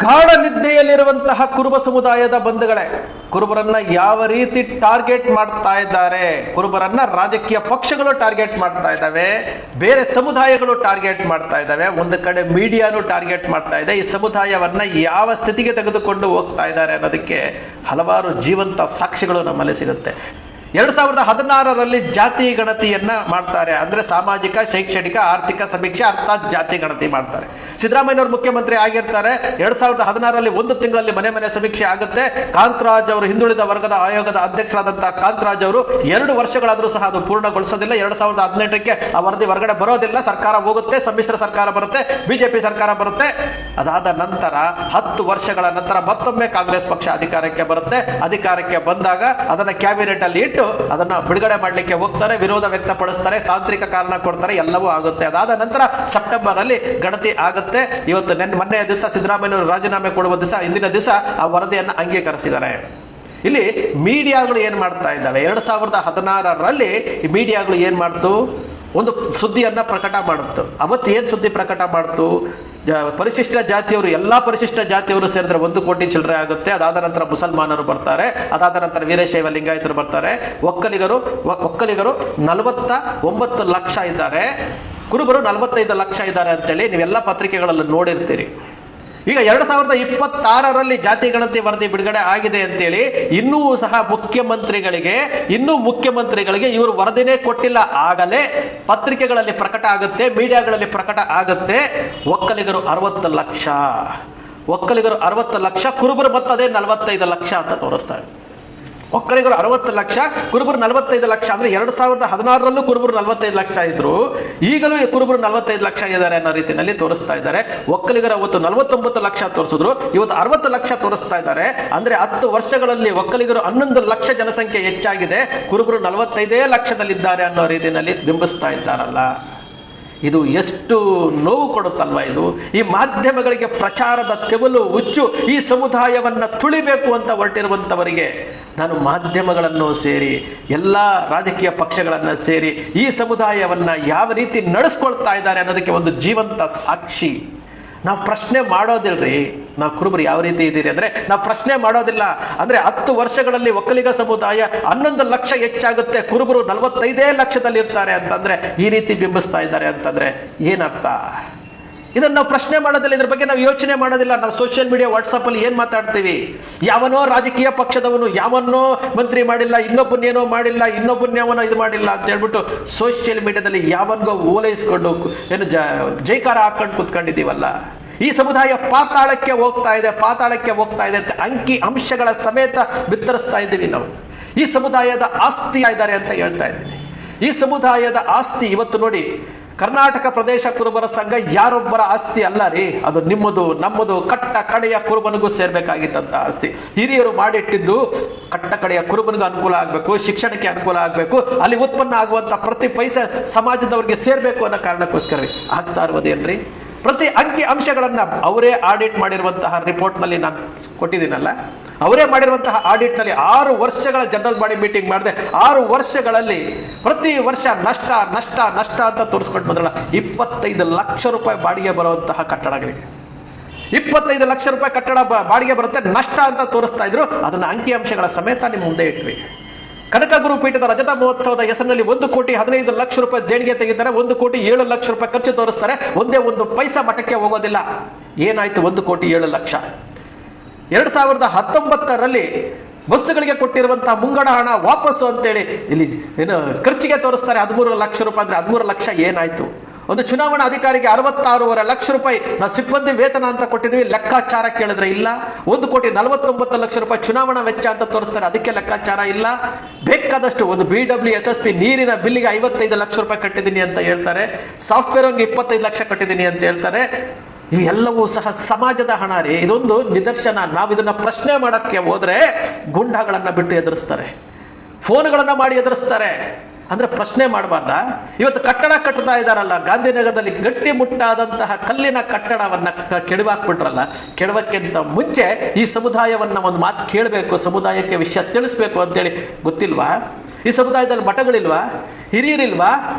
ಗಾಢ ನಿದ್ದೆಯಲ್ಲಿರುವಂತಹ ಕುರುಬ ಸಮುದಾಯದ ಬಂಧುಗಳೇ, ಕುರುಬರನ್ನ ಯಾವ ರೀತಿ ಟಾರ್ಗೆಟ್ ಮಾಡ್ತಾ ಇದ್ದಾರೆ, ಕುರುಬರನ್ನ ರಾಜಕೀಯ ಪಕ್ಷಗಳು ಟಾರ್ಗೆಟ್ ಮಾಡ್ತಾ ಇದ್ದಾವೆ, ಬೇರೆ ಸಮುದಾಯಗಳು ಟಾರ್ಗೆಟ್ ಮಾಡ್ತಾ ಇದ್ದಾವೆ, ಒಂದು ಕಡೆ ಮೀಡಿಯಾನು ಟಾರ್ಗೆಟ್ ಮಾಡ್ತಾ ಇದೆ. ಈ ಸಮುದಾಯವನ್ನ ಯಾವ ಸ್ಥಿತಿಗೆ ತೆಗೆದುಕೊಂಡು ಹೋಗ್ತಾ ಇದ್ದಾರೆ ಅನ್ನೋದಕ್ಕೆ ಹಲವಾರು ಜೀವಂತ ಸಾಕ್ಷಿಗಳು ನಮ್ಮಲ್ಲಿ ಸಿಗುತ್ತೆ. 2016ರಲ್ಲಿ ಜಾತಿ ಗಣತಿಯನ್ನ ಮಾಡ್ತಾರೆ. ಅಂದ್ರೆ ಸಾಮಾಜಿಕ, ಶೈಕ್ಷಣಿಕ, ಆರ್ಥಿಕ ಸಮೀಕ್ಷೆ ಅರ್ಥಾತ್ ಜಾತಿ ಗಣತಿ ಮಾಡ್ತಾರೆ. ಸಿದ್ದರಾಮಯ್ಯನವರು ಮುಖ್ಯಮಂತ್ರಿ ಆಗಿರ್ತಾರೆ. 2016ರಲ್ಲಿ ಒಂದು ತಿಂಗಳಲ್ಲಿ ಮನೆ ಮನೆ ಸಮೀಕ್ಷೆ ಆಗುತ್ತೆ. ಕಾಂತರಾಜ್ ಅವರು, ಹಿಂದುಳಿದ ವರ್ಗದ ಆಯೋಗದ ಅಧ್ಯಕ್ಷರಾದಂತಹ ಕಾಂತರಾಜ್ ಅವರು 2 ವರ್ಷಗಳಾದರೂ ಸಹ ಅದು ಪೂರ್ಣಗೊಳಿಸೋದಿಲ್ಲ. 2018ಕ್ಕೆ ಆ ವರದಿ ಹೊರಗಡೆ ಬರೋದಿಲ್ಲ. ಸರ್ಕಾರ ಹೋಗುತ್ತೆ, ಸಮ್ಮಿಶ್ರ ಸರ್ಕಾರ ಬರುತ್ತೆ, ಬಿಜೆಪಿ ಸರ್ಕಾರ ಬರುತ್ತೆ. ಅದಾದ ನಂತರ 10 ವರ್ಷಗಳ ನಂತರ ಮತ್ತೊಮ್ಮೆ ಕಾಂಗ್ರೆಸ್ ಪಕ್ಷ ಅಧಿಕಾರಕ್ಕೆ ಬರುತ್ತೆ. ಅಧಿಕಾರಕ್ಕೆ ಬಂದಾಗ ಅದನ್ನ ಕ್ಯಾಬಿನೆಟ್ ಅಲ್ಲಿ ಇಟ್ಟು ಅದನ್ನ ಬಿಡುಗಡೆ ಮಾಡಲಿಕ್ಕೆ ಹೋಗ್ತಾರೆ, ವಿರೋಧ ವ್ಯಕ್ತಪಡಿಸ್ತಾರೆ, ತಾಂತ್ರಿಕ ಕಾರಣ ಕೊಡ್ತಾರೆ, ಎಲ್ಲವೂ ಆಗುತ್ತೆ. ಅದಾದ ನಂತರ ಸೆಪ್ಟೆಂಬರ್ ಅಲ್ಲಿ ಗಣತಿ ಆಗುತ್ತೆ. ಇವತ್ತು ಮೊನ್ನೆಯ ದಿವಸ ಸಿದ್ದರಾಮಯ್ಯನವರು ರಾಜೀನಾಮೆ ಕೊಡುವ ದಿವಸ, ಇಂದಿನ ದಿವಸ ಆ ವರದಿಯನ್ನು ಅಂಗೀಕರಿಸಿದ್ದಾರೆ. ಇಲ್ಲಿ ಮೀಡಿಯಾಗಳು ಏನ್ ಮಾಡ್ತಾ ಇದ್ದಾವೆ, 2016ರಲ್ಲಿ ಮೀಡಿಯಾಗಳು ಏನ್ ಮಾಡ್ತು, ಒಂದು ಸುದ್ದಿಯನ್ನ ಪ್ರಕಟ ಮಾಡುತ್ತು. ಅವತ್ತು ಏನ್ ಸುದ್ದಿ ಪ್ರಕಟ ಮಾಡ್ತು, ಪರಿಶಿಷ್ಟ ಜಾತಿಯವರು, ಎಲ್ಲಾ ಪರಿಶಿಷ್ಟ ಜಾತಿಯವರು ಸೇರಿದ್ರೆ 1 ಕೋಟಿ ಚಿಲ್ಲರೆ ಆಗುತ್ತೆ. ಅದಾದ ನಂತರ ಮುಸಲ್ಮಾನರು ಬರ್ತಾರೆ, ಅದಾದ ನಂತರ ವೀರಶೈವ ಲಿಂಗಾಯತರು ಬರ್ತಾರೆ, ಒಕ್ಕಲಿಗರು 49 ಲಕ್ಷ ಇದ್ದಾರೆ, ಕುರುಬರು 45 ಲಕ್ಷ ಇದ್ದಾರೆ ಅಂತೇಳಿ ನೀವೆಲ್ಲ ಪತ್ರಿಕೆಗಳಲ್ಲಿ ನೋಡಿರ್ತೀರಿ. ಈಗ 2026ರಲ್ಲಿ ಜಾತಿ ಗಣತಿ ವರದಿ ಬಿಡುಗಡೆ ಆಗಿದೆ ಅಂತೇಳಿ ಇನ್ನೂ ಸಹ ಮುಖ್ಯಮಂತ್ರಿಗಳಿಗೆ ಇವರು ವರದಿನೇ ಕೊಟ್ಟಿಲ್ಲ. ಆಗಲೇ ಪತ್ರಿಕೆಗಳಲ್ಲಿ ಪ್ರಕಟ ಆಗುತ್ತೆ, ಮೀಡಿಯಾಗಳಲ್ಲಿ ಪ್ರಕಟ ಆಗುತ್ತೆ. ಒಕ್ಕಲಿಗರು 60 ಲಕ್ಷ, ಕುರುಬರು ಮತ್ತದೇ 45 ಲಕ್ಷ ಅಂತ ತೋರಿಸ್ತಾರೆ. ಒಕ್ಕಲಿಗರು 60 ಲಕ್ಷ, ಕುರುಬರು 45 ಲಕ್ಷ. ಅಂದ್ರೆ 2016ರಲ್ಲೂ ಕುರುಬರು 45 ಲಕ್ಷ ಇದ್ರು, ಈಗಲೂ ಕುರುಬರು 45 ಲಕ್ಷ ಇದ್ದಾರೆ ಅನ್ನೋ ರೀತಿಯಲ್ಲಿ ತೋರಿಸ್ತಾ ಇದ್ದಾರೆ. ಒಕ್ಕಲಿಗರು ಅವತ್ತು 49 ಲಕ್ಷ ತೋರಿಸಿದ್ರು, ಇವತ್ತು 60 ಲಕ್ಷ ತೋರಿಸ್ತಾ ಇದ್ದಾರೆ. ಅಂದ್ರೆ 10 ವರ್ಷಗಳಲ್ಲಿ ಒಕ್ಕಲಿಗರು 11 ಲಕ್ಷ ಜನಸಂಖ್ಯೆ ಹೆಚ್ಚಾಗಿದೆ, ಕುರುಬರು 45 ಲಕ್ಷದಲ್ಲಿದ್ದಾರೆ ಅನ್ನೋ ರೀತಿಯಲ್ಲಿ ಬಿಂಬಿಸ್ತಾ ಇದ್ದಾರಲ್ಲ. ಇದು ಎಷ್ಟು ನೋವು ಕೊಡುತ್ತಲ್ವ ಇದು. ಈ ಮಾಧ್ಯಮಗಳಿಗೆ ಪ್ರಚಾರದ ತೆವಲು ಹುಚ್ಚು ಈ ಸಮುದಾಯವನ್ನ ತುಳಿಬೇಕು ಅಂತ ಹೊರಟಿರುವಂಥವರಿಗೆ ನಾನು ಮಾಧ್ಯಮಗಳನ್ನು ಸೇರಿ ಎಲ್ಲ ರಾಜಕೀಯ ಪಕ್ಷಗಳನ್ನು ಸೇರಿ ಈ ಸಮುದಾಯವನ್ನ ಯಾವ ರೀತಿ ನಡೆಸ್ಕೊಳ್ತಾ ಇದ್ದಾರೆ ಅನ್ನೋದಕ್ಕೆ ಒಂದು ಜೀವಂತ ಸಾಕ್ಷಿ. ನಾವು ಪ್ರಶ್ನೆ ಮಾಡೋದಿಲ್ರಿ, ನಾವು ಕುರುಬರು ಯಾವ ರೀತಿ ಇದ್ದೀರಿ ಅಂದ್ರೆ ನಾವು ಪ್ರಶ್ನೆ ಮಾಡೋದಿಲ್ಲ. ಅಂದ್ರೆ 10 ವರ್ಷಗಳಲ್ಲಿ ಒಕ್ಕಲಿಗ ಸಮುದಾಯ 11 ಲಕ್ಷ ಹೆಚ್ಚಾಗುತ್ತೆ, ಕುರುಬರು 45 ಲಕ್ಷದಲ್ಲಿ ಇರ್ತಾರೆ ಅಂತಂದ್ರೆ ಈ ರೀತಿ ಬಿಂಬಿಸ್ತಾ ಇದ್ದಾರೆ ಅಂತಂದ್ರೆ ಏನರ್ಥ? ಇದನ್ನು ನಾವು ಪ್ರಶ್ನೆ ಮಾಡೋದಿಲ್ಲ, ಇದ್ರ ಬಗ್ಗೆ ನಾವು ಯೋಚನೆ ಮಾಡೋದಿಲ್ಲ. ನಾವು ಸೋಷಿಯಲ್ ಮೀಡಿಯಾ, ವಾಟ್ಸಪ್ ಅಲ್ಲಿ ಏನ್ ಮಾತಾಡ್ತೀವಿ, ಯಾವನೋ ರಾಜಕೀಯ ಪಕ್ಷದವನು ಯಾವನ್ನೋ ಮಂತ್ರಿ ಮಾಡಿಲ್ಲ, ಇನ್ನೊಬ್ಬನೇನೋ ಮಾಡಿಲ್ಲ, ಇನ್ನೊಬ್ಬನ್ಯಾವನೋ ಇದು ಮಾಡಿಲ್ಲ ಅಂತ ಹೇಳ್ಬಿಟ್ಟು ಸೋಷಿಯಲ್ ಮೀಡಿಯಾದಲ್ಲಿ ಯಾವನ್ಗೋ ಓಲೈಸ್ಕೊಂಡು ಏನು ಜೈಕಾರ ಹಾಕೊಂಡು ಕುತ್ಕೊಂಡಿದ್ದೀವಲ್ಲ. ಈ ಸಮುದಾಯ ಪಾತಾಳಕ್ಕೆ ಹೋಗ್ತಾ ಇದೆ ಅಂತ ಅಂಕಿ ಅಂಶಗಳ ಸಮೇತ ಬಿತ್ತರಿಸ್ತಾ ಇದ್ದೀವಿ ನಾವು. ಈ ಸಮುದಾಯದ ಆಸ್ತಿ ಇದ್ದಾರೆ ಅಂತ ಹೇಳ್ತಾ ಇದ್ದೀನಿ. ಈ ಸಮುದಾಯದ ಆಸ್ತಿ ಇವತ್ತು ನೋಡಿ, ಕರ್ನಾಟಕ ಪ್ರದೇಶ ಕುರುಬರ ಸಂಘ ಯಾರೊಬ್ಬರ ಆಸ್ತಿ ಅಲ್ಲ ರೀ, ಅದು ನಿಮ್ಮದು, ನಮ್ಮದು, ಕಟ್ಟ ಕಡೆಯ ಕುರುಬನಿಗೂ ಸೇರ್ಬೇಕಾಗಿತ್ತಂತ ಆಸ್ತಿ. ಹಿರಿಯರು ಮಾಡಿಟ್ಟಿದ್ದು ಕಟ್ಟ ಕಡೆಯ ಕುರುಬನಿಗೂ ಅನುಕೂಲ ಆಗಬೇಕು, ಶಿಕ್ಷಣಕ್ಕೆ ಅನುಕೂಲ ಆಗಬೇಕು, ಅಲ್ಲಿ ಉತ್ಪನ್ನ ಆಗುವಂತ ಪ್ರತಿ ಪೈಸೆ ಸಮಾಜದವರಿಗೆ ಸೇರ್ಬೇಕು ಅನ್ನೋ ಕಾರಣಕ್ಕೋಸ್ಕರ ಆಗ್ತಾ ಇರೋದೇನ್ರಿ? ಪ್ರತಿ ಅಂಕಿ ಅಂಶಗಳನ್ನ ಅವರೇ ಆಡಿಟ್ ಮಾಡಿರುವಂತಹ ರಿಪೋರ್ಟ್ ನಲ್ಲಿ ನಾನು ಕೊಟ್ಟಿದ್ದೀನಲ್ಲ, ಅವರೇ ಮಾಡಿರುವಂತಹ ಆಡಿಟ್ ನಲ್ಲಿ 6 ವರ್ಷಗಳ ಜನರಲ್ ಬಾಡಿ ಮೀಟಿಂಗ್ ಮಾಡಿದೆ. 6 ವರ್ಷಗಳಲ್ಲಿ ಪ್ರತಿ ವರ್ಷ ನಷ್ಟ ಅಂತ ತೋರಿಸ್ಕೊಂಡು ಬಂದ್ರಲ್ಲ. 25 ಲಕ್ಷ ರೂಪಾಯಿ ಬಾಡಿಗೆ ಬರುವಂತಹ ಕಟ್ಟಡಗಳಿಗೆ 25 ಲಕ್ಷ ರೂಪಾಯಿ ಕಟ್ಟಡ ಬಾಡಿಗೆ ಬರುತ್ತೆ, ನಷ್ಟ ಅಂತ ತೋರಿಸ್ತಾ ಇದ್ರು. ಅದನ್ನ ಅಂಕಿ ಅಂಶಗಳ ಸಮೇತ ನಿಮ್ಮ ಮುಂದೆ ಇಟ್ವಿ. ಕನಕ ಗುರುಪೀಠದ ರಜತ ಮಹೋತ್ಸವದ ಹೆಸರಿನಲ್ಲಿ 1 ಕೋಟಿ 15 ಲಕ್ಷ ರೂಪಾಯಿ ದೇಣಿಗೆ ತೆಗಿತಾರೆ, 1 ಕೋಟಿ 7 ಲಕ್ಷ ರೂಪಾಯಿ ಖರ್ಚು ತೋರಿಸ್ತಾರೆ, ಒಂದೇ ಒಂದು ಪೈಸಾ ಮಠಕ್ಕೆ ಹೋಗೋದಿಲ್ಲ. ಏನಾಯ್ತು 1 ಕೋಟಿ 7 ಲಕ್ಷ? 2019ರಲ್ಲಿ ಬಸ್ಸುಗಳಿಗೆ ಕೊಟ್ಟಿರುವಂತಹ ಮುಂಗಡ ಹಣ ವಾಪಸ್ಸು ಅಂತೇಳಿ ಇಲ್ಲಿ ಏನು ಖರ್ಚಿಗೆ ತೋರಿಸ್ತಾರೆ 13 ಲಕ್ಷ ರೂಪಾಯಿ. ಅಂದ್ರೆ 13 ಲಕ್ಷ ಏನಾಯ್ತು? ಒಂದು ಚುನಾವಣಾ ಅಧಿಕಾರಿಗೆ 66.5 ಲಕ್ಷ ರೂಪಾಯಿ ನಾವು ಸಿಬ್ಬಂದಿ ವೇತನ ಅಂತ ಕೊಟ್ಟಿದ್ವಿ, ಲೆಕ್ಕಾಚಾರ ಕೇಳಿದ್ರೆ ಇಲ್ಲ. 1 ಕೋಟಿ 49 ಲಕ್ಷ ರೂಪಾಯಿ ಚುನಾವಣಾ ವೆಚ್ಚ ಅಂತ ತೋರಿಸ್ತಾರೆ, ಅದಕ್ಕೆ ಲೆಕ್ಕಾಚಾರ ಇಲ್ಲ. ಬೇಕಾದಷ್ಟು ಒಂದು BWSSP ನೀರಿನ ಬಿಲ್ಲಿಗೆ 55 ಲಕ್ಷ ರೂಪಾಯಿ ಕಟ್ಟಿದ್ದೀನಿ ಅಂತ ಹೇಳ್ತಾರೆ, ಸಾಫ್ಟ್ವೇರ್ 25 ಲಕ್ಷ ಕಟ್ಟಿದ್ದೀನಿ ಅಂತ ಹೇಳ್ತಾರೆ. ಇವೆಲ್ಲವೂ ಸಹ ಸಮಾಜದ ಹಣ ರೀ. ಇದೊಂದು ನಿದರ್ಶನ. ನಾವು ಇದನ್ನ ಪ್ರಶ್ನೆ ಮಾಡಕ್ಕೆ ಹೋದ್ರೆ ಗುಂಡಾಗಳನ್ನ ಬಿಟ್ಟು ಎದುರಿಸ್ತಾರೆ, ಫೋನ್ಗಳನ್ನ ಮಾಡಿ ಎದುರಿಸ್ತಾರೆ. ಅಂದ್ರೆ ಪ್ರಶ್ನೆ ಮಾಡಬಾರ್ದ? ಇವತ್ತು ಕಟ್ಟಡ ಕಟ್ಟುತ್ತಾ ಇದ್ದಾರಲ್ಲ, ಗಾಂಧಿನಗರದಲ್ಲಿ ಗಟ್ಟಿ ಮುಟ್ಟಾದಂತಹ ಕಲ್ಲಿನ ಕಟ್ಟಡವನ್ನ ಕೆಡವಾಕ್ಬಿಟ್ರಲ್ಲ. ಕೆಡವಕ್ಕಿಂತ ಮುಂಚೆ ಈ ಸಮುದಾಯವನ್ನ ಒಂದು ಮಾತು ಕೇಳಬೇಕು, ಸಮುದಾಯಕ್ಕೆ ವಿಷಯ ತಿಳಿಸ್ಬೇಕು ಅಂತೇಳಿ ಗೊತ್ತಿಲ್ವಾ? ಈ ಸಮುದಾಯದಲ್ಲಿ ಮಠಗಳಿಲ್ವಾ? ಹಿರಿಯರಿಲ್ವಾ?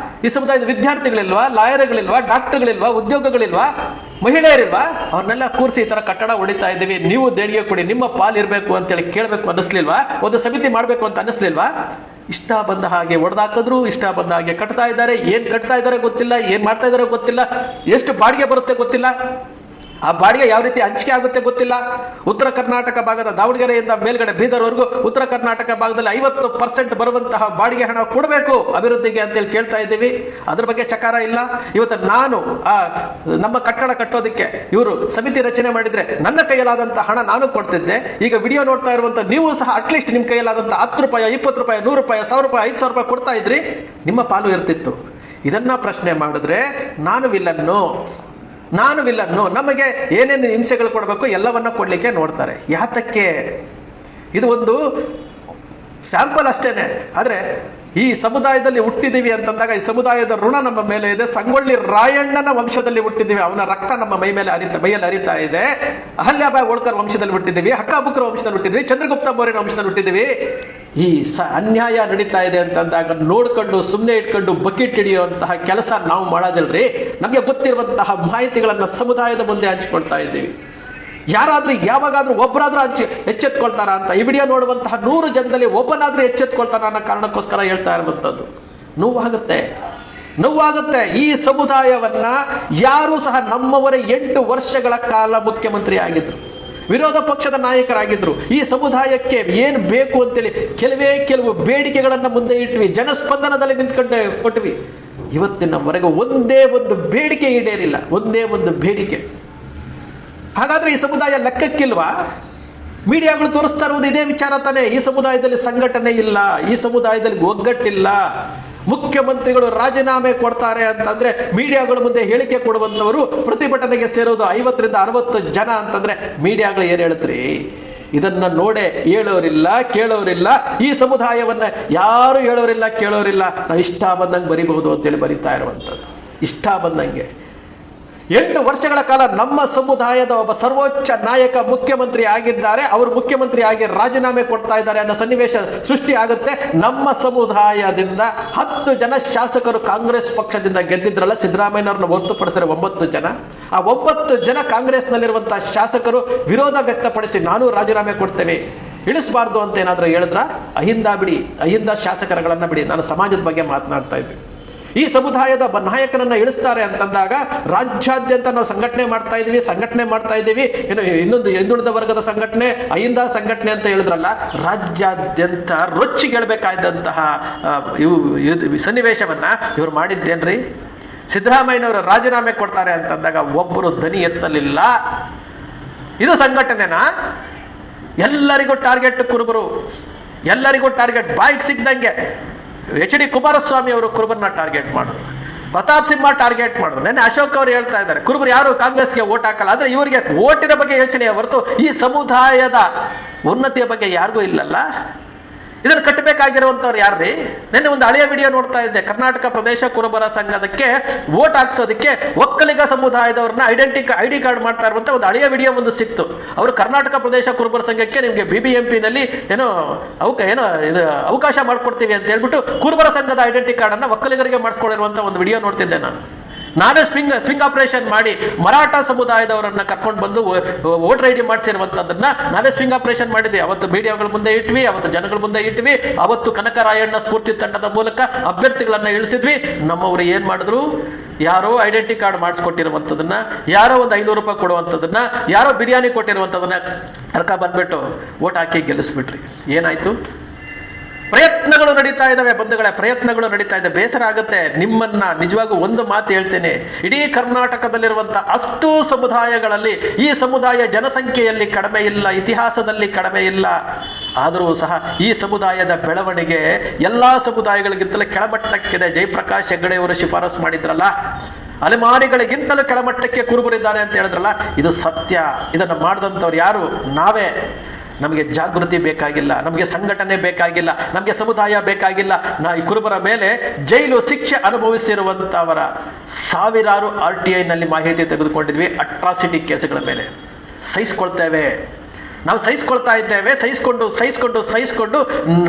ಈ ಸಮುದಾಯದ ವಿದ್ಯಾರ್ಥಿಗಳಿಲ್ವಾ? ಲಾಯರ್ಗಳಿಲ್ವಾ? ಡಾಕ್ಟರ್ಗಳಿಲ್ವಾ? ಉದ್ಯೋಗಗಳಿಲ್ವಾ? ಮಹಿಳೆಯರಿಲ್ವಾ, ಅವ್ರನ್ನೆಲ್ಲ ಕೂರಿಸಿ ಈ ಥರ ಕಟ್ಟಡ ಹೊಡಿತಾ ಇದ್ದೀವಿ, ನೀವು ದೇಣಿಗೆ ಕೊಡಿ, ನಿಮ್ಮ ಪಾಲು ಇರಬೇಕು ಅಂತೇಳಿ ಕೇಳಬೇಕು ಅನ್ನಿಸ್ಲಿಲ್ವಾ? ಒಂದು ಸಮಿತಿ ಮಾಡಬೇಕು ಅಂತ ಅನ್ನಿಸ್ಲಿಲ್ವಾ? ಇಷ್ಟ ಬಂದ ಹಾಗೆ ಹೊಡೆದಾಕಿದ್ರು, ಇಷ್ಟ ಬಂದ ಹಾಗೆ ಕಟ್ತಾ ಇದ್ದಾರೆ. ಏನು ಕಟ್ತಾ ಇದ್ದಾರೆ ಗೊತ್ತಿಲ್ಲ, ಏನು ಮಾಡ್ತಾ ಇದ್ದಾರೆ ಗೊತ್ತಿಲ್ಲ, ಎಷ್ಟು ಬಾಡಿಗೆ ಬರುತ್ತೆ ಗೊತ್ತಿಲ್ಲ, ಆ ಬಾಡಿಗೆ ಯಾವ ರೀತಿ ಹಂಚಿಕೆ ಆಗುತ್ತೆ ಗೊತ್ತಿಲ್ಲ. ಉತ್ತರ ಕರ್ನಾಟಕ ಭಾಗದ ದಾವಣಗೆರೆಯಿಂದ ಮೇಲ್ಗಡೆ ಬೀದರ್ವರೆಗೂ ಉತ್ತರ ಕರ್ನಾಟಕ ಭಾಗದಲ್ಲಿ 50% ಬರುವಂತಹ ಬಾಡಿಗೆ ಹಣ ಕೊಡಬೇಕು ಅಭಿವೃದ್ಧಿಗೆ ಅಂತೇಳಿ ಕೇಳ್ತಾ ಇದ್ದೀವಿ. ಅದ್ರ ಬಗ್ಗೆ ಚಕಾರ ಇಲ್ಲ. ಇವತ್ತು ನಾನು ನಮ್ಮ ಕಟ್ಟಡ ಕಟ್ಟೋದಕ್ಕೆ ಇವರು ಸಮಿತಿ ರಚನೆ ಮಾಡಿದ್ರೆ ನನ್ನ ಕೈಯಲ್ಲಾದಂಥ ಹಣ ನಾನು ಕೊಡ್ತಿದ್ದೆ. ಈಗ ವಿಡಿಯೋ ನೋಡ್ತಾ ಇರುವಂಥ ನೀವು ಸಹ ಅಟ್ಲೀಸ್ಟ್ ನಿಮ್ಮ ಕೈಯಲ್ಲಾದಂಥ 10 ರೂಪಾಯಿ, 20 ರೂಪಾಯಿ, 100 ರೂಪಾಯಿ, 1000 ರೂಪಾಯಿ, 5000 ರೂಪಾಯಿ ಕೊಡ್ತಾ ಇದ್ರಿ, ನಿಮ್ಮ ಪಾಲು ಇರ್ತಿತ್ತು. ಇದನ್ನ ಪ್ರಶ್ನೆ ಮಾಡಿದ್ರೆ ನಾನು ವಿಲ್ಲನ್ನು, ನಮಗೆ ಏನೇನು ಹಿಂಸೆಗಳು ಕೊಡಬೇಕು ಎಲ್ಲವನ್ನ ಕೊಡಲಿಕ್ಕೆ ನೋಡ್ತಾರೆ. ಯಾತಕ್ಕೆ? ಇದು ಒಂದು ಸ್ಯಾಂಪಲ್ ಅಷ್ಟೇನೆ. ಆದರೆ ಈ ಸಮುದಾಯದಲ್ಲಿ ಹುಟ್ಟಿದ್ದೀವಿ ಅಂತಂದಾಗ ಈ ಸಮುದಾಯದ ಋಣ ನಮ್ಮ ಮೇಲೆ ಇದೆ. ಸಂಗೊಳ್ಳಿ ರಾಯಣ್ಣನ ವಂಶದಲ್ಲಿ ಹುಟ್ಟಿದ್ದೀವಿ, ಅವನ ರಕ್ತ ನಮ್ಮ ಮೈಯಲ್ಲಿ ಹರಿತಾ ಇದೆ. ಅಹಲ್ಯಾಬಾಯಿ ಹೋಳ್ಕರ್ ವಂಶದಲ್ಲಿ ಹುಟ್ಟಿದ್ದೀವಿ, ಹಕ್ಕಾಬುಕ್ರ ವಂಶದಲ್ಲಿ ಹುಟ್ಟಿದ್ವಿ, ಚಂದ್ರಗುಪ್ತ ಮೌರ್ಯನ ವಂಶದಲ್ಲಿ ಹುಟ್ಟಿದ್ದೀವಿ. ಈ ಅನ್ಯಾಯ ನಡೀತಾ ಇದೆ ಅಂತಂದಾಗ ನೋಡ್ಕೊಂಡು ಸುಮ್ಮನೆ ಇಟ್ಕೊಂಡು ಬಕೆಟ್ ಹಿಡಿಯುವಂತಹ ಕೆಲಸ ನಾವು ಮಾಡೋದಿಲ್ರಿ. ನಮಗೆ ಗೊತ್ತಿರುವಂತಹ ಮಾಹಿತಿಗಳನ್ನು ಸಮುದಾಯದ ಮುಂದೆ ಹಂಚಿಕೊಳ್ತಾ ಇದ್ದೀವಿ. ಯಾರಾದರೂ ಯಾವಾಗಾದ್ರೂ ಒಬ್ಬರಾದ್ರೂ ಎಚ್ಚೆತ್ಕೊಳ್ತಾರ ಅಂತ ಈ ವಿಡಿಯೋ ನೋಡುವಂತಹ 100 ಜನದಲ್ಲಿ ಒಬ್ಬನಾದ್ರೂ ಎಚ್ಚೆತ್ಕೊಳ್ತಾರ ಅನ್ನೋ ಕಾರಣಕ್ಕೋಸ್ಕರ ಹೇಳ್ತಾ ಇರುವಂಥದ್ದು. ನೋವಾಗುತ್ತೆ. ಈ ಸಮುದಾಯವನ್ನ ಯಾರೂ ಸಹ ನಮ್ಮವರೇ 8 ವರ್ಷಗಳ ಕಾಲ ಮುಖ್ಯಮಂತ್ರಿ ಆಗಿದ್ರು, ವಿರೋಧ ಪಕ್ಷದ ನಾಯಕರಾಗಿದ್ರು. ಈ ಸಮುದಾಯಕ್ಕೆ ಏನು ಬೇಕು ಅಂತೇಳಿ ಕೆಲವು ಬೇಡಿಕೆಗಳನ್ನು ಮುಂದೆ ಇಟ್ವಿ, ಜನಸ್ಪಂದನದಲ್ಲಿ ನಿಂತ್ಕೊಂಡೆ ಕೊಟ್ವಿ. ಇವತ್ತಿನವರೆಗೆ ಒಂದೇ ಒಂದು ಬೇಡಿಕೆ ಈಡೇರಿಲ್ಲ, ಒಂದೇ ಒಂದು ಬೇಡಿಕೆ. ಹಾಗಾದ್ರೆ ಈ ಸಮುದಾಯ ಲೆಕ್ಕಕ್ಕಿಲ್ವಾ? ಮೀಡಿಯಾಗಳು ತೋರಿಸ್ತಾ ಇರುವುದು ಇದೇ ವಿಚಾರ ತಾನೇ. ಈ ಸಮುದಾಯದಲ್ಲಿ ಸಂಘಟನೆ ಇಲ್ಲ, ಈ ಸಮುದಾಯದಲ್ಲಿ ಒಗ್ಗಟ್ಟಿಲ್ಲ. ಮುಖ್ಯಮಂತ್ರಿಗಳು ರಾಜೀನಾಮೆ ಕೊಡ್ತಾರೆ ಅಂತಂದ್ರೆ ಮೀಡಿಯಾಗಳ ಮುಂದೆ ಹೇಳಿಕೆ ಕೊಡುವಂಥವರು ಪ್ರತಿಭಟನೆಗೆ ಸೇರೋದು 50 ರಿಂದ 60 ಜನ ಅಂತಂದ್ರೆ ಮೀಡಿಯಾಗಳು ಏನು ಹೇಳ್ತ್ರಿ? ಇದನ್ನ ನೋಡೇ ಹೇಳೋರಿಲ್ಲ, ಕೇಳೋರಿಲ್ಲ. ಈ ಸಮುದಾಯವನ್ನ ಯಾರು ಹೇಳೋರಿಲ್ಲ, ಕೇಳೋರಿಲ್ಲ. ನಾವು ಇಷ್ಟ ಬಂದಂಗೆ ಬರಿಬಹುದು ಅಂತೇಳಿ ಬರಿತಾ ಇರುವಂಥದ್ದು, ಇಷ್ಟ ಬಂದಂಗೆ. 8 ವರ್ಷಗಳ ಕಾಲ ನಮ್ಮ ಸಮುದಾಯದ ಒಬ್ಬ ಸರ್ವೋಚ್ಚ ನಾಯಕ ಮುಖ್ಯಮಂತ್ರಿ ಆಗಿದ್ದಾರೆ, ಅವರು ಮುಖ್ಯಮಂತ್ರಿ ಆಗಿ ರಾಜೀನಾಮೆ ಕೊಡ್ತಾ ಇದ್ದಾರೆ ಅನ್ನೋ ಸನ್ನಿವೇಶ ಸೃಷ್ಟಿ ಆಗುತ್ತೆ. ನಮ್ಮ ಸಮುದಾಯದಿಂದ 10 ಜನ ಶಾಸಕರು ಕಾಂಗ್ರೆಸ್ ಪಕ್ಷದಿಂದ ಗೆದ್ದಿದ್ರಲ್ಲ, ಸಿದ್ದರಾಮಯ್ಯನವ್ರನ್ನ ಹೊರತುಪಡಿಸಿದ್ರೆ 9 ಜನ. ಆ 9 ಜನ ಕಾಂಗ್ರೆಸ್ನಲ್ಲಿರುವಂತಹ ಶಾಸಕರು ವಿರೋಧ ವ್ಯಕ್ತಪಡಿಸಿ ನಾನು ರಾಜೀನಾಮೆ ಕೊಡ್ತೇನೆ, ಇಳಿಸಬಾರ್ದು ಅಂತ ಏನಾದರೂ ಹೇಳಿದ್ರ? ಅಹಿಂದ ಶಾಸಕರುಗಳನ್ನ ಬಿಡಿ, ನಾನು ಸಮಾಜದ ಬಗ್ಗೆ ಮಾತನಾಡ್ತಾ ಇದ್ದೀನಿ. ಈ ಸಮುದಾಯದ ನಾಯಕನನ್ನ ಇಳಿಸ್ತಾರೆ ಅಂತಂದಾಗ ರಾಜ್ಯಾದ್ಯಂತ ನಾವು ಸಂಘಟನೆ ಮಾಡ್ತಾ ಇದ್ದೀವಿ. ಏನು ಇನ್ನೊಂದು ಹಿಂದುಳಿದ ವರ್ಗದ ಸಂಘಟನೆ, ಅಹಿಂದ ಸಂಘಟನೆ ಅಂತ ಹೇಳಿದ್ರಲ್ಲ, ರಾಜ್ಯಾದ್ಯಂತ ರೊಚ್ಚಿಗೆಳಬೇಕಾದಂತಹ ಸನ್ನಿವೇಶವನ್ನ ಇವರು ಮಾಡಿದ್ದೇನ್ರಿ? ಸಿದ್ದರಾಮಯ್ಯನವರು ರಾಜೀನಾಮೆ ಕೊಡ್ತಾರೆ ಅಂತಂದಾಗ ಒಬ್ಬರು ಧ್ವನಿ ಎತ್ತಲಿಲ್ಲ. ಇದು ಸಂಘಟನೆನಾ? ಎಲ್ಲರಿಗೂ ಟಾರ್ಗೆಟ್ ಕುರುಬರು, ಎಲ್ಲರಿಗೂ ಟಾರ್ಗೆಟ್. ಬಾಯಿಗೆ ಸಿಗ್ದಂಗೆ HD ಕುಮಾರಸ್ವಾಮಿ ಅವರು ಕುರುಬರನ್ನ ಟಾರ್ಗೆಟ್ ಮಾಡಿದ್ರು, ಪ್ರತಾಪ್ ಸಿಂಹ ಟಾರ್ಗೆಟ್ ಮಾಡಿದ್ರು. ನೆನ್ನೆ ಅಶೋಕ್ ಅವರು ಹೇಳ್ತಾ ಇದ್ದಾರೆ ಕುರುಬರು ಯಾರು ಕಾಂಗ್ರೆಸ್ಗೆ ಓಟ್ ಹಾಕಲ್ಲ. ಆದ್ರೆ ಇವರಿಗೆ ಓಟಿನ ಬಗ್ಗೆ ಯೋಚನೆ ಹೊರತು ಈ ಸಮುದಾಯದ ಉನ್ನತಿಯ ಬಗ್ಗೆ ಯಾರಿಗೂ ಇಲ್ಲಲ್ಲ. ಇದನ್ನು ಕಟ್ಟಬೇಕಾಗಿರುವಂಥವ್ರು ಯಾರ್ರಿ? ನೆನ್ನೆ ಒಂದು ಹಳೆಯ ವಿಡಿಯೋ ನೋಡ್ತಾ ಇದ್ದೆ. ಕರ್ನಾಟಕ ಪ್ರದೇಶ ಕುರುಬರ ಸಂಘದಕ್ಕೆ ವೋಟ್ ಹಾಕ್ಸೋದಕ್ಕೆ ಒಕ್ಕಲಿಗ ಸಮುದಾಯದವ್ರನ್ನ ಐಡಿ ಕಾರ್ಡ್ ಮಾಡ್ತಾ ಇರುವಂತ ಒಂದು ಹಳೆಯ ವಿಡಿಯೋ ಒಂದು ಸಿಕ್ತು. ಅವರು ಕರ್ನಾಟಕ ಪ್ರದೇಶ ಕುರುಬರ ಸಂಘಕ್ಕೆ ನಿಮಗೆ BBMP-ನಲ್ಲಿ ಅವಕಾಶ ಮಾಡ್ಕೊಡ್ತೀವಿ ಅಂತ ಹೇಳ್ಬಿಟ್ಟು ಕುರುಬರ ಸಂಘದ ಐಡೆಂಟಿ ಕಾರ್ಡ್ ಅನ್ನ ಒಕ್ಕಲಿಗರಿಗೆ ಮಾಡ್ಕೊಂಡಿರುವಂತ ಒಂದು ವಿಡಿಯೋ ನೋಡ್ತಿದ್ದೆ ನಾವೇ ಸ್ವಿಂಗ್ ಆಪರೇಷನ್ ಮಾಡಿ ಮರಾಠ ಸಮುದಾಯದವರನ್ನ ಕರ್ಕೊಂಡು ಬಂದು ವೋಟರ್ ID ಮಾಡಿಸಿರುವಂತದನ್ನ ನಾವೇ ಸ್ವಿಂಗ್ ಆಪರೇಷನ್ ಮಾಡಿದ್ವಿ. ಅವತ್ತು ಮೀಡಿಯಾಗಳ ಮುಂದೆ ಇಟ್ವಿ, ಅವತ್ತು ಜನಗಳ ಮುಂದೆ ಇಟ್ವಿ. ಅವತ್ತು ಕನಕರಾಯಣ್ಣ ಸ್ಫೂರ್ತಿ ತಂಡದ ಮೂಲಕ ಅಭ್ಯರ್ಥಿಗಳನ್ನ ಇಳಿಸಿದ್ವಿ. ನಮ್ಮವರು ಏನ್ ಮಾಡಿದ್ರು? ಯಾರೋ ಐಡೆಂಟಿ ಕಾರ್ಡ್ ಮಾಡಿಸ್ಕೊಟ್ಟಿರುವಂತದನ್ನ, ಯಾರೋ ಒಂದು 500 ರೂಪಾಯಿ ಕೊಡುವಂಥದನ್ನ, ಯಾರೋ ಬಿರಿಯಾನಿ ಕೊಟ್ಟಿರುವಂತದನ್ನ ಕರ್ಕ ಬಂದ್ಬಿಟ್ಟು ವೋಟ್ ಹಾಕಿ ಗೆಲ್ಲಿಸ್ಬಿಟ್ರಿ. ಏನಾಯ್ತು? ಪ್ರಯತ್ನಗಳು ನಡೀತಾ ಇದ್ದಾವೆ ಬಂಧುಗಳೇ, ಪ್ರಯತ್ನಗಳು ನಡೀತಾ ಇದೆ. ಬೇಸರ ಆಗುತ್ತೆ. ನಿಮ್ಮನ್ನ ನಿಜವಾಗೂ ಒಂದು ಮಾತು ಹೇಳ್ತೇನೆ, ಇಡೀ ಕರ್ನಾಟಕದಲ್ಲಿರುವಂತಹ ಅಷ್ಟು ಸಮುದಾಯಗಳಲ್ಲಿ ಈ ಸಮುದಾಯ ಜನಸಂಖ್ಯೆಯಲ್ಲಿ ಕಡಿಮೆ ಇಲ್ಲ, ಇತಿಹಾಸದಲ್ಲಿ ಕಡಿಮೆ ಇಲ್ಲ. ಆದರೂ ಸಹ ಈ ಸಮುದಾಯದ ಬೆಳವಣಿಗೆ ಎಲ್ಲಾ ಸಮುದಾಯಗಳಿಗಿಂತಲೂ ಕೆಳಮಟ್ಟಕ್ಕಿದೆ. ಜಯಪ್ರಕಾಶ್ ಹೆಗಡೆ ಅವರು ಶಿಫಾರಸು ಮಾಡಿದ್ರಲ್ಲ, ಅಲೆಮಾರಿಗಳಿಗಿಂತಲೂ ಕೆಳಮಟ್ಟಕ್ಕೆ ಕುರುಬರಿದ್ದಾರೆ ಅಂತ ಹೇಳಿದ್ರಲ್ಲ, ಇದು ಸತ್ಯ. ಇದನ್ನು ಮಾಡಿದಂಥವ್ರು ಯಾರು? ನಾವೇ. ನಮಗೆ ಜಾಗೃತಿ ಬೇಕಾಗಿಲ್ಲ, ನಮಗೆ ಸಂಘಟನೆ ಬೇಕಾಗಿಲ್ಲ, ನಮಗೆ ಸಮುದಾಯ ಬೇಕಾಗಿಲ್ಲ. ಈ ಕುರುಬರ ಮೇಲೆ ಜೈಲು ಶಿಕ್ಷೆ ಅನುಭವಿಸಿರುವಂತವರ ಸಾವಿರಾರು RTI ನಲ್ಲಿ ಮಾಹಿತಿ ತೆಗೆದುಕೊಂಡಿದ್ವಿ. ಅಟ್ರಾಸಿಟಿ ಕೇಸುಗಳ ಮೇಲೆ ಸಹಿಸ್ಕೊಳ್ತೇವೆ. ನಾವು ಸಹಿಸ್ಕೊಳ್ತಾ ಇದ್ದೇವೆ. ಸಹಿಸ್ಕೊಂಡು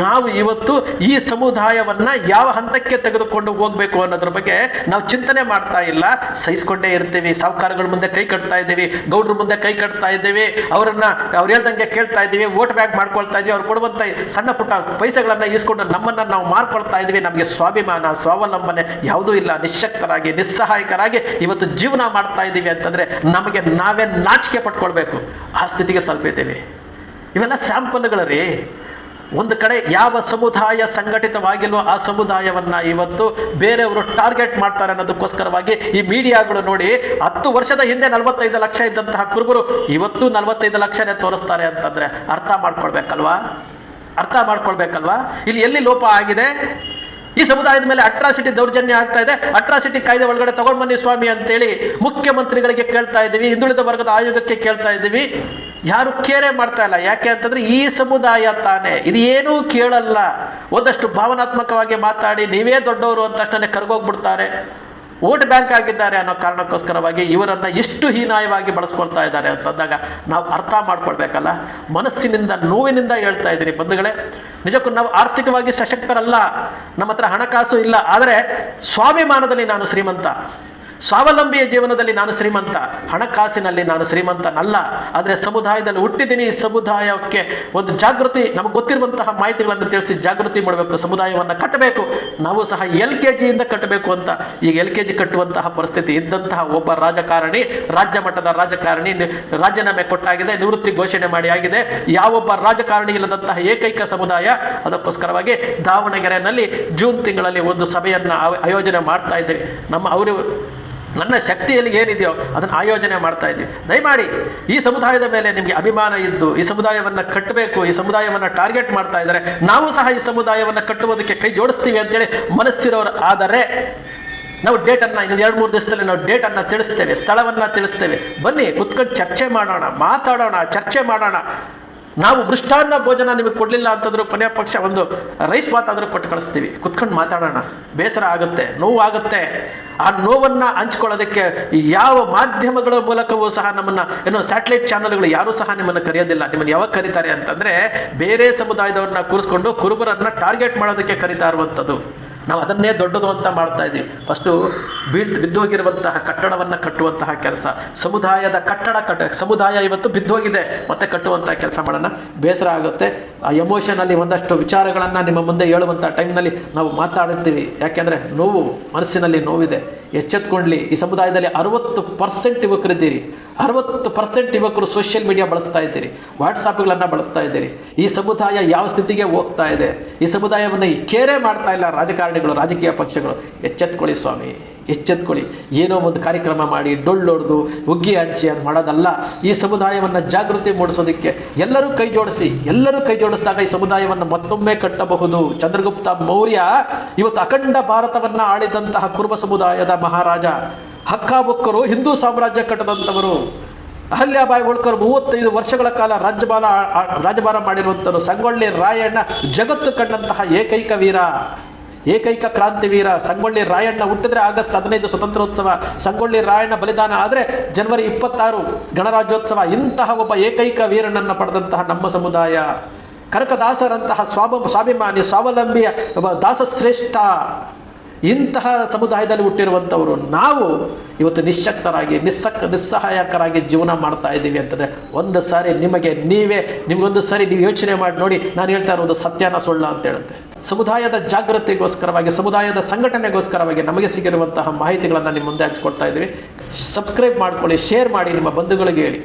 ನಾವು ಇವತ್ತು ಈ ಸಮುದಾಯವನ್ನ ಯಾವ ಹಂತಕ್ಕೆ ತೆಗೆದುಕೊಂಡು ಹೋಗ್ಬೇಕು ಅನ್ನೋದ್ರ ಬಗ್ಗೆ ನಾವು ಚಿಂತನೆ ಮಾಡ್ತಾ ಇಲ್ಲ. ಸಹಿಸ್ಕೊಂಡೇ ಇರ್ತೀವಿ. ಸಾಹುಕಾರಗಳ ಮುಂದೆ ಕೈ ಕಟ್ತಾ ಇದ್ದೀವಿ, ಗೌಡ್ರ ಮುಂದೆ ಕೈ ಕಟ್ತಾ ಇದ್ದೀವಿ, ಅವ್ರು ಹೇಳ್ದಂಗೆ ಕೇಳ್ತಾ ಇದ್ದೀವಿ, ವೋಟ್ ಬ್ಯಾಂಕ್ ಮಾಡ್ಕೊಳ್ತಾ ಇದ್ದೀವಿ, ಅವ್ರು ಕೊಡುವಂತ ಸಣ್ಣ ಪುಟ್ಟ ಪೈಸೆಗಳನ್ನ ಈಸ್ಕೊಂಡು ನಮ್ಮನ್ನ ನಾವು ಮಾರ್ಕೊಳ್ತಾ ಇದ್ದೀವಿ. ನಮಗೆ ಸ್ವಾಭಿಮಾನ, ಸ್ವಾವಲಂಬನೆ ಯಾವುದೂ ಇಲ್ಲ. ನಿಶ್ಶಕ್ತರಾಗಿ, ನಿಸ್ಸಹಾಯಕರಾಗಿ ಇವತ್ತು ಜೀವನ ಮಾಡ್ತಾ ಇದ್ದೀವಿ ಅಂತಂದ್ರೆ ನಮಗೆ ನಾವೇ ನಾಚಿಕೆ ಪಟ್ಕೊಳ್ಬೇಕು. ಆ ಸ್ಥಿತಿಗೆ ತಲುಪಿದ್ದೀವಿ. ಇವೆಲ್ಲ ಸ್ಯಾಂಪಲ್ಗಳು ರೀ. ಒಂದು ಕಡೆ ಯಾವ ಸಮುದಾಯ ಸಂಘಟಿತವಾಗಿಲ್ವೋ ಆ ಸಮುದಾಯವನ್ನ ಇವತ್ತು ಬೇರೆಯವರು ಟಾರ್ಗೆಟ್ ಮಾಡ್ತಾರೆ ಅನ್ನೋದಕ್ಕೋಸ್ಕರವಾಗಿ ಈ ಮೀಡಿಯಾಗಳು ನೋಡಿ 10 ವರ್ಷದ ಹಿಂದೆ 45 ಲಕ್ಷ ಇದ್ದಂತಹ ಕುರುಬರು ಇವತ್ತು 45 ಲಕ್ಷನೇ ತೋರಿಸ್ತಾರೆ ಅಂತಂದ್ರೆ ಅರ್ಥ ಮಾಡ್ಕೊಳ್ಬೇಕಲ್ವಾ ಇಲ್ಲಿ ಎಲ್ಲಿ ಲೋಪ ಆಗಿದೆ? ಈ ಸಮುದಾಯದ ಮೇಲೆ ಅಟ್ರಾಸಿಟಿ ದೌರ್ಜನ್ಯ ಆಗ್ತಾ ಇದೆ. ಅಟ್ರಾಸಿಟಿ ಕಾಯ್ದೆ ಒಳಗಡೆ ತಗೊಂಡ್ ಬನ್ನಿ ಸ್ವಾಮಿ ಅಂತೇಳಿ ಮುಖ್ಯಮಂತ್ರಿಗಳಿಗೆ ಕೇಳ್ತಾ ಇದ್ದೀವಿ, ಹಿಂದುಳಿದ ವರ್ಗದ ಆಯೋಗಕ್ಕೆ ಕೇಳ್ತಾ ಇದ್ದೀವಿ. ಯಾರು ಕೇರೆ ಮಾಡ್ತಾ ಇಲ್ಲ. ಯಾಕೆ ಅಂತಂದ್ರೆ ಈ ಸಮುದಾಯ ತಾನೇ ಇದು ಏನೂ ಕೇಳಲ್ಲ. ಒಂದಷ್ಟು ಭಾವನಾತ್ಮಕವಾಗಿ ಮಾತಾಡಿ ನೀವೇ ದೊಡ್ಡವರು ಅಂತ ತಕ್ಷಣ ಕರ್ಗೋಗ್ಬಿಡ್ತಾರೆ. ವೋಟ್ ಬ್ಯಾಂಕ್ ಆಗಿದ್ದಾರೆ ಅನ್ನೋ ಕಾರಣಕ್ಕೋಸ್ಕರವಾಗಿ ಇವರನ್ನ ಎಷ್ಟು ಹೀನಾಯವಾಗಿ ಬಳಸ್ಕೊಳ್ತಾ ಇದ್ದಾರೆ ಅಂತಂದಾಗ ನಾವು ಅರ್ಥ ಮಾಡ್ಕೊಳ್ಬೇಕಲ್ಲ. ಮನಸ್ಸಿನಿಂದ, ನೋವಿನಿಂದ ಹೇಳ್ತಾ ಇದ್ದೀನಿ ಬಂಧುಗಳೇ. ನಿಜಕ್ಕೂ ನಾವು ಆರ್ಥಿಕವಾಗಿ ಸಶಕ್ತರಲ್ಲ, ನಮ್ಮ ಹತ್ರ ಹಣಕಾಸು ಇಲ್ಲ, ಆದರೆ ಸ್ವಾಭಿಮಾನದಲ್ಲಿ ನಾನು ಶ್ರೀಮಂತ, ಸ್ವಾವಲಂಬಿಯ ಜೀವನದಲ್ಲಿ ನಾನು ಶ್ರೀಮಂತ, ಹಣಕಾಸಿನಲ್ಲಿ ನಾನು ಶ್ರೀಮಂತನಲ್ಲ. ಆದರೆ ಸಮುದಾಯದಲ್ಲಿ ಹುಟ್ಟಿದ್ದೀನಿ. ಸಮುದಾಯಕ್ಕೆ ಒಂದು ಜಾಗೃತಿ, ನಮಗೆ ಗೊತ್ತಿರುವಂತಹ ಮಾಹಿತಿಗಳನ್ನು ತಿಳಿಸಿ ಜಾಗೃತಿ ಮಾಡಬೇಕು, ಸಮುದಾಯವನ್ನು ಕಟ್ಟಬೇಕು. ನಾವು ಸಹ LKG ಇಂದ ಕಟ್ಟಬೇಕು ಅಂತ ಈಗ LKG ಕಟ್ಟುವಂತಹ ಪರಿಸ್ಥಿತಿ ಇದ್ದಂತಹ ಒಬ್ಬ ರಾಜಕಾರಣಿ, ರಾಜ್ಯ ಮಟ್ಟದ ರಾಜಕಾರಣಿ ರಾಜೀನಾಮೆ ಕೊಟ್ಟಾಗಿದೆ, ನಿವೃತ್ತಿ ಘೋಷಣೆ ಮಾಡಿ ಆಗಿದೆ. ಯಾವೊಬ್ಬ ರಾಜಕಾರಣಿ ಇಲ್ಲದಂತಹ ಏಕೈಕ ಸಮುದಾಯ. ಅದಕ್ಕೋಸ್ಕರವಾಗಿ ದಾವಣಗೆರೆಯಲ್ಲಿ ಜೂನ್ ತಿಂಗಳಲ್ಲಿ ಒಂದು ಸಭೆಯನ್ನ ಆಯೋಜನೆ ಮಾಡ್ತಾ ಇದ್ದೇವೆ. ನನ್ನ ಶಕ್ತಿಯಲ್ಲಿ ಏನಿದೆಯೋ ಅದನ್ನು ಆಯೋಜನೆ ಮಾಡ್ತಾ ಇದ್ದೀವಿ. ದಯಮಾಡಿ ಈ ಸಮುದಾಯದ ಮೇಲೆ ನಿಮಗೆ ಅಭಿಮಾನ ಇದ್ದು ಈ ಸಮುದಾಯವನ್ನು ಕಟ್ಟಬೇಕು, ಈ ಸಮುದಾಯವನ್ನು ಟಾರ್ಗೆಟ್ ಮಾಡ್ತಾ ಇದ್ದಾರೆ, ನಾವು ಸಹ ಈ ಸಮುದಾಯವನ್ನು ಕಟ್ಟುವುದಕ್ಕೆ ಕೈ ಜೋಡಿಸ್ತೀವಿ ಅಂತೇಳಿ ಮನಸ್ಸಿರೋರು ಆದರೆ ನಾವು ಡೇಟನ್ನು ಇನ್ನೊಂದು 2-3 ದಿವಸದಲ್ಲಿ ನಾವು ಡೇಟನ್ನು ತಿಳಿಸ್ತೇವೆ, ಸ್ಥಳವನ್ನು ತಿಳಿಸ್ತೇವೆ. ಬನ್ನಿ ಕುತ್ಕೊಂಡು ಚರ್ಚೆ ಮಾಡೋಣ, ಮಾತಾಡೋಣ, ಚರ್ಚೆ ಮಾಡೋಣ. ನಾವು ಮೃಷ್ಟಾನ್ನ ಭೋಜನ ನಿಮಗೆ ಕೊಡಲಿಲ್ಲ ಅಂತಂದ್ರೂ ಕೊನೆಯ ಪಕ್ಷ ಒಂದು ರೈಸ್ ಬಾತ್ ಆದರೂ ಕೊಟ್ಟು ಕಳಿಸ್ತೀವಿ. ಕುತ್ಕೊಂಡು ಮಾತಾಡೋಣ. ಬೇಸರ ಆಗುತ್ತೆ, ನೋವು ಆಗುತ್ತೆ. ಆ ನೋವನ್ನು ಹಂಚ್ಕೊಳ್ಳೋದಕ್ಕೆ ಯಾವ ಮಾಧ್ಯಮಗಳ ಮೂಲಕವೂ ಸಹ ನಮ್ಮನ್ನು ಸ್ಯಾಟಲೈಟ್ ಚಾನಲ್ಗಳು ಯಾರೂ ಸಹ ನಿಮ್ಮನ್ನು ಕರೆಯೋದಿಲ್ಲ. ನಿಮ್ಮನ್ನು ಯಾವಾಗ ಕರೀತಾರೆ ಅಂತಂದರೆ ಬೇರೆ ಸಮುದಾಯದವ್ರನ್ನ ಕೂರಿಸ್ಕೊಂಡು ಕುರುಬರನ್ನ ಟಾರ್ಗೆಟ್ ಮಾಡೋದಕ್ಕೆ ಕರೀತಾ ಇರುವಂಥದ್ದು. ನಾವು ಅದನ್ನೇ ದೊಡ್ಡದು ಅಂತ ಮಾಡ್ತಾ ಇದ್ದೀವಿ. ಫಸ್ಟು ಬಿದ್ದೋಗಿರುವಂತಹ ಕಟ್ಟಡವನ್ನು ಕಟ್ಟುವಂತಹ ಕೆಲಸ, ಸಮುದಾಯದ ಸಮುದಾಯ ಇವತ್ತು ಬಿದ್ದೋಗಿದೆ, ಮತ್ತೆ ಕಟ್ಟುವಂತಹ ಕೆಲಸ ಮಾಡೋಣ. ಬೇಸರ ಆಗುತ್ತೆ. ಆ ಎಮೋಷನಲ್ಲಿ ಒಂದಷ್ಟು ವಿಚಾರಗಳನ್ನು ನಿಮ್ಮ ಮುಂದೆ ಹೇಳುವಂಥ ಟೈಮ್ನಲ್ಲಿ ನಾವು ಮಾತಾಡ್ತೀವಿ. ಯಾಕೆಂದರೆ ನೋವು, ಮನಸ್ಸಿನಲ್ಲಿ ನೋವಿದೆ. ಎಚ್ಚೆತ್ಕೊಳ್ಳಿ. ಈ ಸಮುದಾಯದಲ್ಲಿ 60% ಯುವಕರಿದ್ದೀರಿ. 60% ಯುವಕರು ಸೋಷಿಯಲ್ ಮೀಡಿಯಾ ಬಳಸ್ತಾ ಇದ್ದೀರಿ, ವಾಟ್ಸಾಪ್ಗಳನ್ನು ಬಳಸ್ತಾ ಇದ್ದೀರಿ. ಈ ಸಮುದಾಯ ಯಾವ ಸ್ಥಿತಿಗೆ ಹೋಗ್ತಾ ಇದೆ? ಈ ಸಮುದಾಯವನ್ನು ಕೇರೆ ಮಾಡ್ತಾ ಇಲ್ಲ ರಾಜಕಾರಣಿಗಳು, ರಾಜಕೀಯ ಪಕ್ಷಗಳು. ಎಚ್ಚೆತ್ಕೊಳ್ಳಿ ಸ್ವಾಮಿ, ಎಚ್ಚೆತ್ಕೊಳ್ಳಿ. ಏನೋ ಒಂದು ಕಾರ್ಯಕ್ರಮ ಮಾಡಿ ಡೊಳ್ಳೊಡ್ದು ಉಗ್ಗಿ ಹಂಚಿ ಅಂತ ಮಾಡೋದಲ್ಲ. ಈ ಸಮುದಾಯವನ್ನು ಜಾಗೃತಿ ಮೂಡಿಸೋದಕ್ಕೆ ಎಲ್ಲರೂ ಕೈ ಜೋಡಿಸಿದಾಗ ಈ ಸಮುದಾಯವನ್ನು ಮತ್ತೊಮ್ಮೆ ಕಟ್ಟಬಹುದು. ಚಂದ್ರಗುಪ್ತ ಮೌರ್ಯ ಇವತ್ತು ಅಖಂಡ ಭಾರತವನ್ನು ಆಳಿದಂತಹ ಕುರುಬ ಸಮುದಾಯದ ಮಹಾರಾಜ. ಹಕ್ಕಾಬುಕ್ಕರು ಹಿಂದೂ ಸಾಮ್ರಾಜ್ಯ ಕಟ್ಟದಂಥವರು. ಅಹಲ್ಯಾಬಾಯಿ ಹೋಳ್ಕರ್ 35 ವರ್ಷಗಳ ಕಾಲ ರಾಜಭಾರ ಮಾಡಿರುವಂಥವರು. ಸಂಗೊಳ್ಳಿ ರಾಯಣ್ಣ ಜಗತ್ತು ಕಂಡಂತಹ ಏಕೈಕ ವೀರ, ಏಕೈಕ ಕ್ರಾಂತಿವೀರ. ಸಂಗೊಳ್ಳಿ ರಾಯಣ್ಣ ಹುಟ್ಟಿದ್ರೆ ಆಗಸ್ಟ್ 15 ಸ್ವತಂತ್ರೋತ್ಸವ, ಸಂಗೊಳ್ಳಿ ರಾಯಣ್ಣ ಬಲಿದಾನ ಆದರೆ ಜನವರಿ 26 ಗಣರಾಜ್ಯೋತ್ಸವ. ಇಂತಹ ಒಬ್ಬ ಏಕೈಕ ವೀರನನ್ನು ಪಡೆದಂತಹ ನಮ್ಮ ಸಮುದಾಯ. ಕನಕದಾಸರಂತಹ ಸ್ವಾಭಿಮಾನಿ, ಸ್ವಾವಲಂಬಿಯ ಒಬ್ಬ ದಾಸಶ್ರೇಷ್ಠ, ಇಂತಹ ಸಮುದಾಯದಲ್ಲಿ ಹುಟ್ಟಿರುವಂಥವರು ನಾವು ಇವತ್ತು ನಿಶ್ಶಕ್ತರಾಗಿ ನಿಸ್ಸಹಾಯಕರಾಗಿ ಜೀವನ ಮಾಡ್ತಾ ಇದ್ದೀವಿ ಅಂತಂದರೆ ಒಂದು ಸಾರಿ ನಿಮಗೊಂದು ಸಾರಿ ನೀವು ಯೋಚನೆ ಮಾಡಿ ನೋಡಿ. ನಾನು ಹೇಳ್ತಾ ಇರೋದು ಸತ್ಯನ ಸುಳ್ಳ ಅಂತ ಹೇಳುತ್ತೆ. ಸಮುದಾಯದ ಜಾಗೃತಿಗೋಸ್ಕರವಾಗಿ, ಸಮುದಾಯದ ಸಂಘಟನೆಗೋಸ್ಕರವಾಗಿ ನಮಗೆ ಸಿಗಿರುವಂತಹ ಮಾಹಿತಿಗಳನ್ನು ನಿಮ್ಮ ಮುಂದೆ ಹಂಚ್ಕೊಡ್ತಾ ಇದ್ದೀವಿ. ಸಬ್ಸ್ಕ್ರೈಬ್ ಮಾಡ್ಕೊಳ್ಳಿ, ಶೇರ್ ಮಾಡಿ, ನಿಮ್ಮ ಬಂಧುಗಳಿಗೆ ಹೇಳಿ.